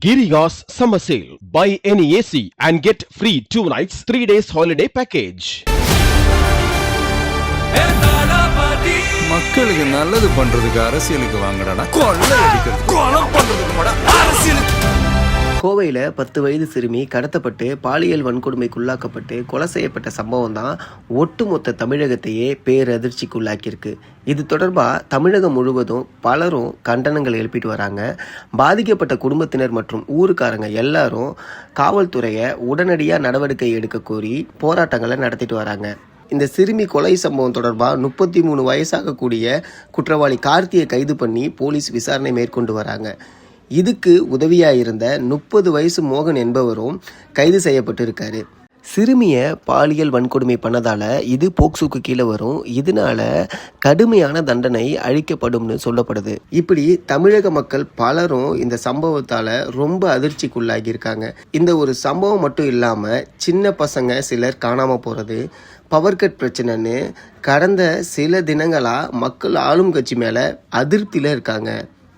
Giriga's summer sale. Buy any AC and get free 2 nights 3 days holiday package. மக்களுக்கு நல்லது பண்றதுக்கு அரசியலுக்கு வாங்கடா, கொள்ளை அடிக்கிறது கொலை பண்றதுக்கு கூட அரசியலுக்கு. கோவையில் 10 வயது சிறுமி கடத்தப்பட்டு பாலியல் வன்கொடுமைக்குள்ளாக்கப்பட்டு கொலை செய்யப்பட்ட சம்பவம் தான் ஒட்டுமொத்த தமிழகத்தையே பேரதிர்ச்சிக்குள்ளாக்கியிருக்கு. இது தொடர்பாக தமிழகம் முழுவதும் பலரும் கண்டனங்கள் எழுப்பிட்டு வராங்க. பாதிக்கப்பட்ட குடும்பத்தினர் மற்றும் ஊருக்காரங்க எல்லாரும் காவல்துறையை உடனடியாக நடவடிக்கை எடுக்க கோரி போராட்டங்களை நடத்திட்டு வராங்க. இந்த சிறுமி கொலை சம்பவம் தொடர்பாக 33 வயசாகக்கூடிய குற்றவாளி கார்த்தியை கைது பண்ணி போலீஸ் விசாரணை மேற்கொண்டு வராங்க. இதுக்கு உதவியாக இருந்த 30 வயசு மோகன் என்பவரும் கைது செய்யப்பட்டு இருக்காரு. சிறுமியை பாலியல் வன்கொடுமை பண்ணதால இது போக்சோக்கு கீழே வரும். இதனால கடுமையான தண்டனை அளிக்கப்படும்னு சொல்லப்படுது. இப்படி தமிழக மக்கள் பலரும் இந்த சம்பவத்தால் ரொம்ப அதிர்ச்சிக்குள்ளாகியிருக்காங்க. இந்த ஒரு சம்பவம் மட்டும் இல்லாமல் சின்ன பசங்க சிலர் காணாமல் போகிறது, பவர் கட் பிரச்சனைன்னு கடந்த சில தினங்களாக மக்கள் ஆளும் கட்சி மேலே அதிருப்தியில் இருக்காங்க.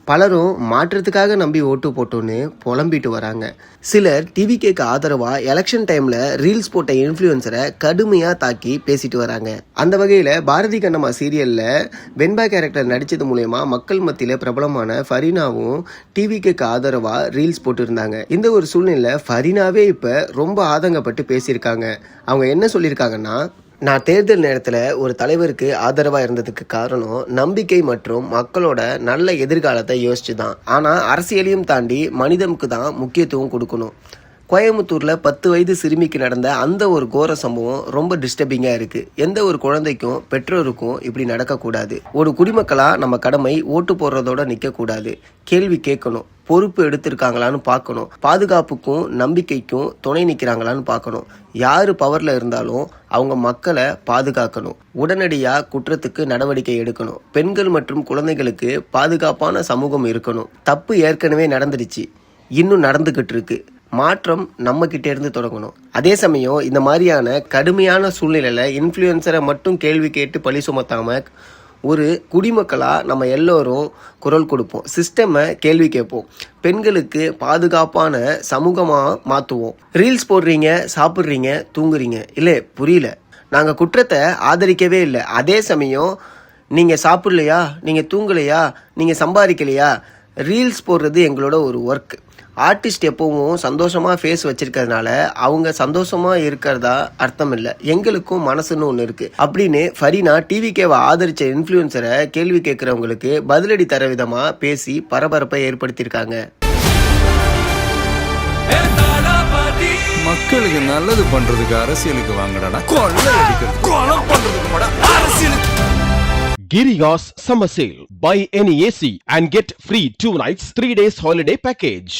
பலரும் மாற்றத்துக்காக நம்பி ஓட்டு போட்டோன்னு புலம்பிட்டு வராங்க. சிலர் டிவிகேக்கு ஆதரவாக எலெக்ஷன் டைமில் ரீல்ஸ் போட்ட இன்ஃப்ளூயன்சரை கடுமையாக தாக்கி பேசிட்டு வராங்க. அந்த வகையில் பாரதி கண்ணம்மா சீரியலில் வெண்பா கேரக்டர் நடித்தது மூலயமா மக்கள் மத்தியில் பிரபலமான ஃபரீனாவும் டிவிகேக்கு ஆதரவாக ரீல்ஸ் போட்டுருந்தாங்க. இந்த ஒரு சூழ்நிலையில் ஃபரீனாவே இப்போ ரொம்ப ஆதங்கப்பட்டு பேசியிருக்காங்க. அவங்க என்ன சொல்லியிருக்காங்கன்னா, நான் தேர்தல் நேரத்தில் ஒரு தலைவருக்கு ஆதரவாக இருந்ததுக்கு காரணம் நம்பிக்கை மற்றும் மக்களோட நல்ல எதிர்காலத்தை யோசிச்சு தான். ஆனால் அரசியலையும் தாண்டி மனிதனுக்கு தான் முக்கியத்துவம் கொடுக்கணும். கோயம்புத்தூரில் 10 வயது சிறுமிக்கு நடந்த அந்த ஒரு கோர சம்பவம் ரொம்ப டிஸ்டர்பிங்காக இருக்குது. எந்த ஒரு குழந்தைக்கும் பெற்றோருக்கும் இப்படி நடக்கக்கூடாது. ஒரு குடிமக்களாக நம்ம கடமை ஓட்டு போடுறதோட நிற்கக்கூடாது. கேள்வி கேட்கணும், பொறுப்பு எடுத்திருக்காங்களான்னு பார்க்கணும், பாதுகாப்புக்கும் நம்பிக்கைக்கும் துணை நிற்கிறாங்களான்னு பார்க்கணும். யார் பவரில் இருந்தாலும் அவங்க மக்களை பாதுகாக்கணும். உடனடியாக குற்றத்துக்கு நடவடிக்கை எடுக்கணும். பெண்கள் மற்றும் குழந்தைகளுக்கு பாதுகாப்பான சமூகம் இருக்கணும். தப்பு ஏற்கனவே நடந்துடுச்சு, இன்னும் நடந்துக்கிட்டு இருக்கு. மாற்றம் நம்ம கிட்டே இருந்து தொடங்கணும். அதே சமயம் இந்த மாதிரியான கடுமையான சூழ்நிலையில் இன்ஃப்ளூயன்சரை மட்டும் கேள்வி கேட்டு பழி சுமத்தாம ஒரு குடிமக்களாக நம்ம எல்லோரும் குரல் கொடுப்போம். சிஸ்டமை கேள்வி கேட்போம். பெண்களுக்கு பாதுகாப்பான சமூகமாக மாற்றுவோம். ரீல்ஸ் போடுறீங்க, சாப்பிட்றீங்க, தூங்குறீங்க, இல்லை புரியல, நாங்கள் குற்றத்தை ஆதரிக்கவே இல்லை. அதே சமயம் நீங்கள் சாப்பிட்லையா, நீங்கள் தூங்கலையா, நீங்கள் சம்பாதிக்கலையா, ரீல்ஸ் போடுறது எங்களோட ஒரு ஒர்க். ஆர்டிஸ்ட் எப்பவும் சந்தோஷமாக ஃபேஸ் வச்சிருக்கிறதுனால அவங்க சந்தோஷமாக இருக்கிறதா அர்த்தம் இல்லை. எங்களுக்கும் மனசுன்னு ஒன்று இருக்குது அப்படின்னு ஃபரீனா டிவிகேவை ஆதரித்த இன்ஃப்ளூயன்சரை கேள்வி கேட்குறவங்களுக்கு பதிலடி தர விதமாக பேசி பரபரப்பை ஏற்படுத்தியிருக்காங்க. மக்களுக்கு நல்லது பண்றதுக்கு அரசியலுக்கு வாங்கடா, கொள்ளை அடிக்கிறது கொலை பண்றதுக்கு கூட அரசியலுக்கு. Giriga's summer sale. Buy any AC and get free 2 nights 3 days holiday package.